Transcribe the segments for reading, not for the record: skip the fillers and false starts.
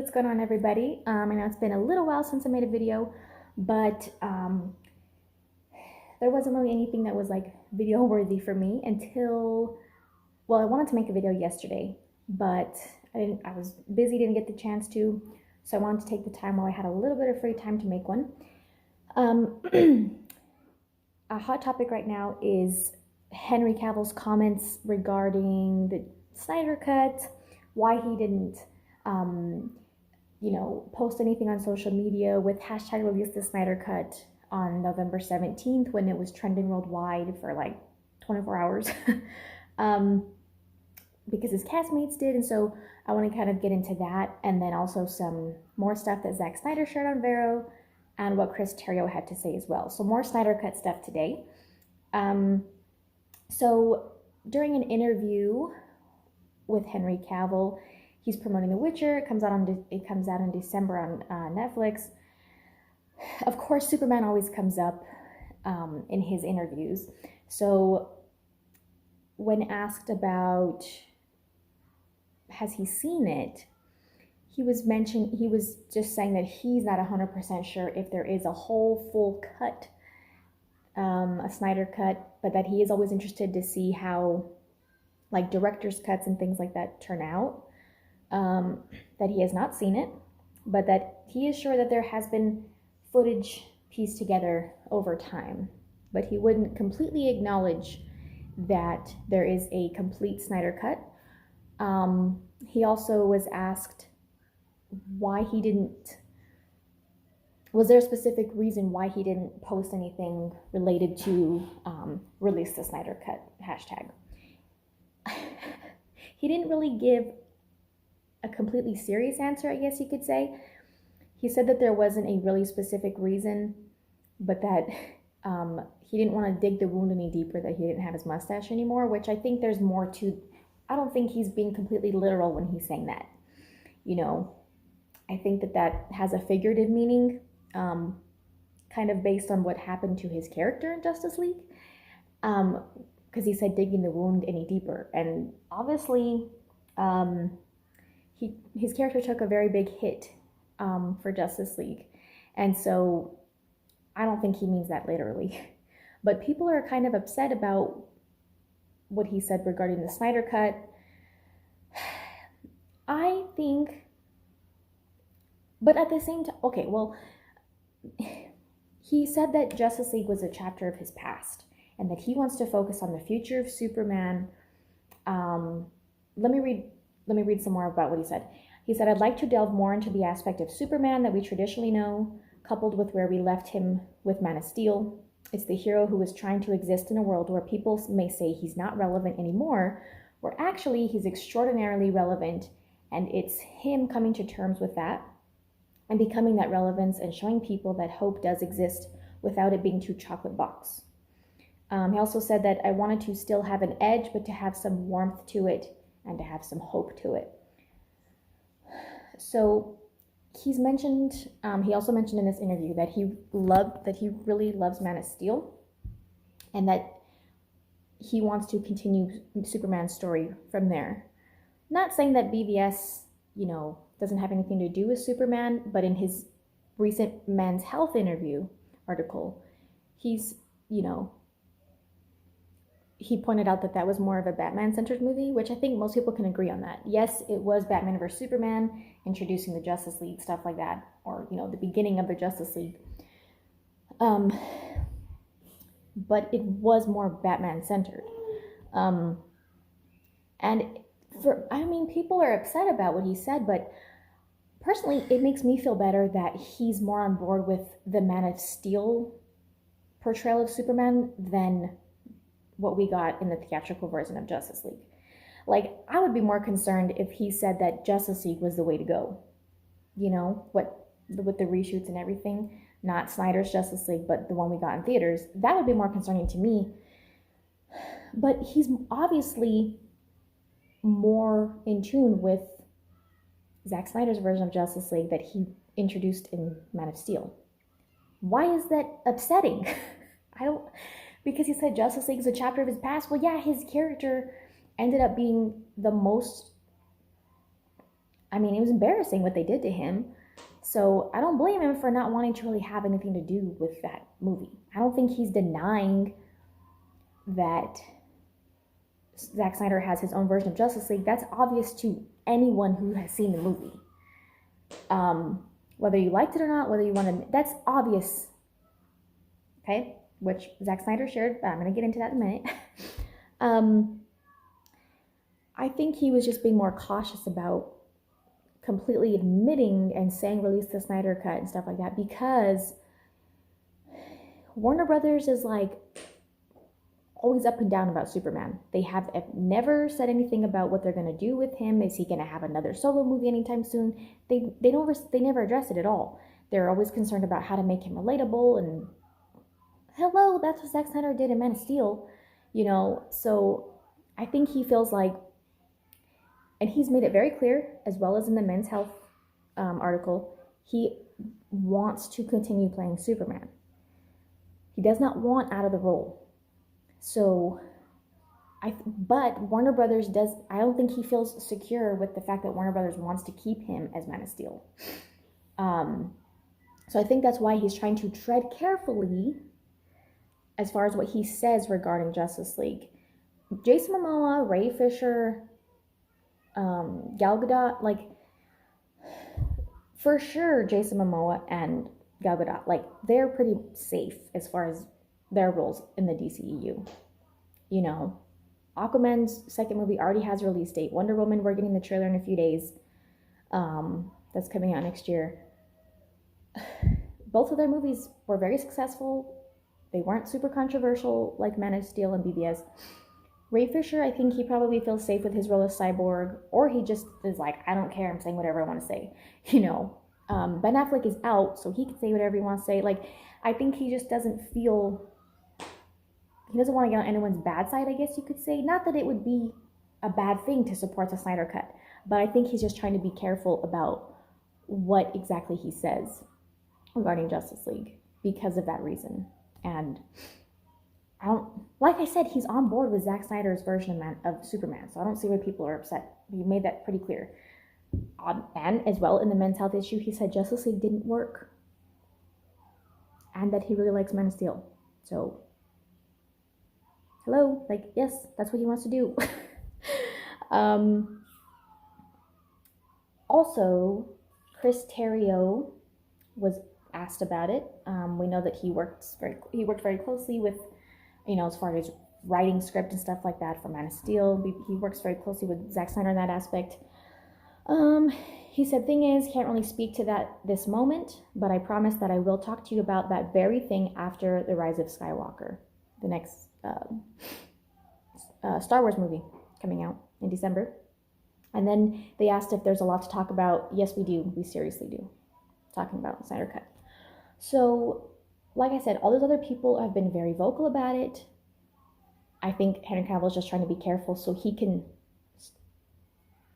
what's going on, everybody? I know it's been a little while since I made a video, but there wasn't really anything that was like video worthy for me until, well, I wanted to make a video yesterday, but I was busy, didn't get the chance to, so I wanted to take the time while I had a little bit of free time to make one. A hot topic right now is Henry Cavill's comments regarding the Snyder Cut, why he didn't post anything on social media with hashtag #ReleaseTheSnyderCut on November 17th when it was trending worldwide for like 24 hours because his castmates did. And so I want to kind of get into that, and then also some more stuff that Zack Snyder shared on Vero and what Chris Terrio had to say as well. So more Snyder Cut stuff today. So during an interview with Henry Cavill, he's promoting The Witcher. It comes out in December on Netflix. Of course, Superman always comes up in his interviews. So when asked about has he seen it, he was just saying that he's not 100% sure if there is a whole full cut, a Snyder cut, but that he is always interested to see how like director's cuts and things like that turn out. That he has not seen it, but that he is sure that there has been footage pieced together over time, but he wouldn't completely acknowledge that there is a complete Snyder cut. He also was asked why he didn't, was there a specific reason why he didn't post anything related to release the Snyder Cut hashtag. He didn't really give a completely serious answer, I guess you could say. He said that there wasn't a really specific reason, but that he didn't want to dig the wound any deeper, that he didn't have his mustache anymore, which I think there's more to. I don't think he's being completely literal when he's saying that. I think that has a figurative meaning, kind of based on what happened to his character in Justice League, because he said digging the wound any deeper, and obviously his character took a very big hit for Justice League, and so I don't think he means that literally. But people are kind of upset about what he said regarding the Snyder Cut. I think, but at the same time, okay, well, he said that Justice League was a chapter of his past and that he wants to focus on the future of Superman. Let me read some more about what he said. He said, "I'd like to delve more into the aspect of Superman that we traditionally know, coupled with where we left him with Man of Steel. It's the hero who is trying to exist in a world where people may say he's not relevant anymore, where actually he's extraordinarily relevant, and it's him coming to terms with that and becoming that relevance and showing people that hope does exist without it being too chocolate box." He also said that I wanted to still have an edge, but to have some warmth to it and to have some hope to it. So he's mentioned, he also mentioned in this interview that he really loves Man of Steel, and that he wants to continue Superman's story from there. Not saying that BVS, doesn't have anything to do with Superman, but in his recent Men's Health interview article, he's, he pointed out that was more of a Batman-centered movie, which I think most people can agree on that. Yes, it was Batman vs. Superman, introducing the Justice League, stuff like that, or, the beginning of the Justice League. But it was more Batman-centered. And people are upset about what he said, but personally, it makes me feel better that he's more on board with the Man of Steel portrayal of Superman than what we got in the theatrical version of Justice League. Like, I would be more concerned if he said that Justice League was the way to go. With the reshoots and everything, not Snyder's Justice League, but the one we got in theaters. That would be more concerning to me. But he's obviously more in tune with Zack Snyder's version of Justice League that he introduced in Man of Steel. Why is that upsetting? Because he said Justice League is a chapter of his past. Well, yeah, his character ended up being the most I mean, it was embarrassing what they did to him. So I don't blame him for not wanting to really have anything to do with that movie. I don't think he's denying that Zack Snyder has his own version of Justice League. That's obvious to anyone who has seen the movie. Whether you liked it or not, whether you want to, that's obvious. Okay, which Zack Snyder shared, but I'm going to get into that in a minute. I think he was just being more cautious about completely admitting and saying release the Snyder Cut and stuff like that, because Warner Brothers is like always up and down about Superman. They have never said anything about what they're going to do with him. Is he going to have another solo movie anytime soon? They never address it at all. They're always concerned about how to make him relatable, and hello, that's what Zack Snyder did in Man of Steel, you know. So I think he feels like, and he's made it very clear, as well as in the Men's Health article, he wants to continue playing Superman. He does not want out of the role. So, but Warner Brothers does, I don't think he feels secure with the fact that Warner Brothers wants to keep him as Man of Steel. So I think that's why he's trying to tread carefully as far as what he says regarding Justice League. Jason Momoa, Ray Fisher, Gal Gadot, like, for sure Jason Momoa and Gal Gadot, like, they're pretty safe as far as their roles in the DCEU. You know, Aquaman's second movie already has a release date. Wonder Woman, we're getting the trailer in a few days. That's coming out next year. Both of their movies were very successful. They weren't super controversial like Man of Steel and BVS. Ray Fisher, I think he probably feels safe with his role as Cyborg, or he just is like, I don't care, I'm saying whatever I want to say, you know. Ben Affleck is out, so he can say whatever he wants to say. Like, I think he just doesn't feel, he doesn't want to get on anyone's bad side, I guess you could say. Not that it would be a bad thing to support the Snyder Cut, but I think he's just trying to be careful about what exactly he says regarding Justice League because of that reason. And I don't, like I said, he's on board with Zack Snyder's version of Superman, so I don't see why people are upset. He made that pretty clear. And as well, in the Men's Health issue, he said Justice League didn't work, and that he really likes Man of Steel. So, hello, like, yes, that's what he wants to do. Also, Chris Terrio was asked about it. We know that he worked very closely with, you know, as far as writing script and stuff like that for Man of Steel. He works very closely with Zack Snyder in that aspect. He said, thing is, can't really speak to that this moment, but I promise that I will talk to you about that very thing after The Rise of Skywalker, the next Star Wars movie coming out in December. And then they asked if there's a lot to talk about. Yes, we do. We seriously do. Talking about Snyder Cut. So, like I said, all those other people have been very vocal about it. I think Henry Cavill is just trying to be careful so he can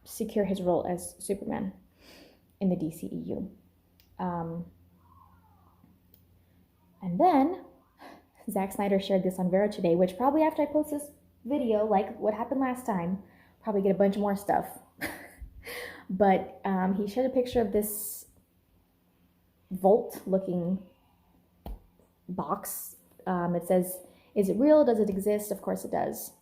secure his role as Superman in the DCEU. And then Zack Snyder shared this on Vero today, which probably after I post this video, like what happened last time, probably get a bunch more stuff. But he shared a picture of this vault-looking box. It says, is it real? Does it exist? Of course it does.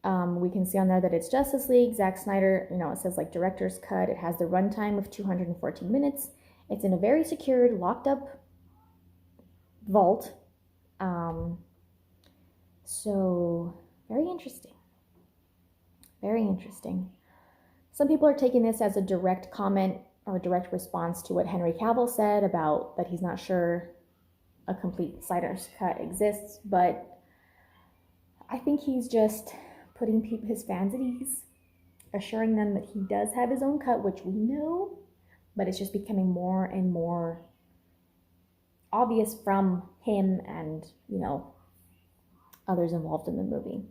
We can see on there that it's Justice League, Zack Snyder, you know, it says like director's cut. It has the runtime of 214 minutes. It's in a very secured, locked up vault. So very interesting. Very interesting. Some people are taking this as a direct comment or a direct response to what Henry Cavill said about that he's not sure a complete Snyder's cut exists, but I think he's just putting his fans at ease, assuring them that he does have his own cut, which we know, but it's just becoming more and more obvious from him and, you know, others involved in the movie.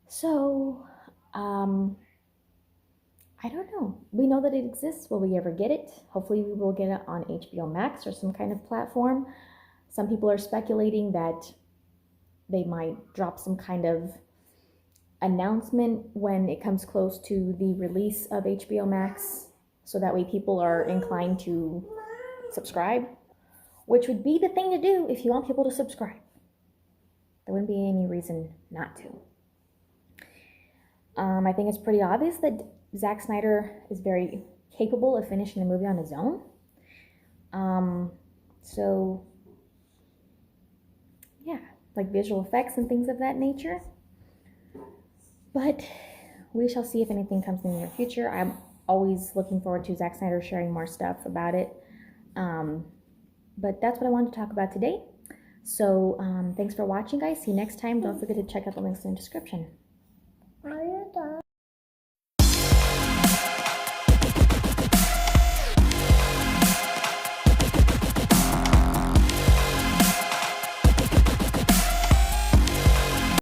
So, I don't know. We know that it exists. Will we ever get it? Hopefully we will get it on HBO Max or some kind of platform. Some people are speculating that they might drop some kind of announcement when it comes close to the release of HBO Max, so that way people are inclined to subscribe, which would be the thing to do if you want people to subscribe. There wouldn't be any reason not to. I think it's pretty obvious that Zack Snyder is very capable of finishing the movie on his own. So, yeah, like visual effects and things of that nature. But we shall see if anything comes in the near future. I'm always looking forward to Zack Snyder sharing more stuff about it. But that's what I wanted to talk about today. So thanks for watching, guys. See you next time. Don't forget to check out the links in the description.